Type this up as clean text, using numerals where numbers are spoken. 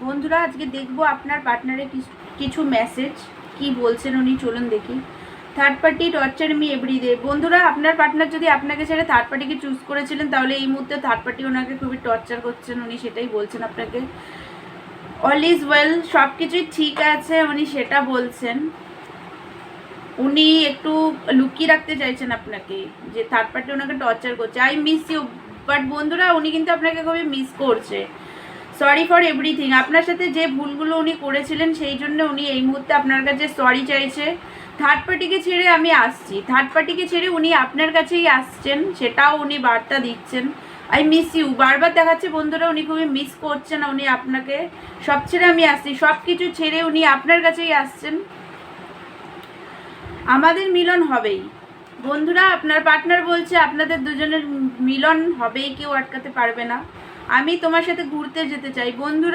বন্ধুরা আজকে দেখবো আপনার পার্টনারের কিছু মেসেজ কি বলছেন উনি, চলুন দেখি। Third party torture me everyday. বন্ধুরা আপনার পার্টনার যদি আপনাকে ছেড়ে থার্ড পার্টিকে চুজ করেছিলেন তাহলে এই মুহূর্তে থার্ড পার্টি ওনাকে খুবই টর্চার করছেন, উনি সেটাই বলছেন আপনাকে। অল ইজ ওয়েল, সব কিছুই ঠিক আছে উনি সেটা বলছেন। উনি একটু লুকিয়ে রাখতে চাইছেন আপনাকে, যে থার্ড পার্টি ওনাকে টর্চার করছে। আই মিস ইউ, বাট বন্ধুরা উনি কিন্তু আপনাকে খুবই মিস করছে। সরি ফর এভরিথিং, আপনার সাথে যে ভুলগুলো উনি করেছিলেন সেই জন্য উনি এই মুহূর্তে আপনার কাছে সরি চাইছে। থার্ড পার্টিকে ছেড়ে আমি আসছি, থার্ড পার্টিকে ছেড়ে উনি আপনার কাছেই আসছেন, সেটাও উনি বার্তা দিচ্ছেন। আই মিস ইউ বারবার দেখাচ্ছে বন্ধুরা, উনি খুবই মিস করছেন উনি আপনাকে। সব ছেড়ে আমি আসছি, সব কিছু ছেড়ে উনি আপনার কাছেই আসছেন। আমাদের মিলন হবেই বন্ধুরা, আপনার পার্টনার বলছে আপনাদের দুজনের মিলন হবেই, কেউ আটকাতে পারবে না। আমি তোমার সাথে ঘুরতে যেতে চাই বন্ধুরা।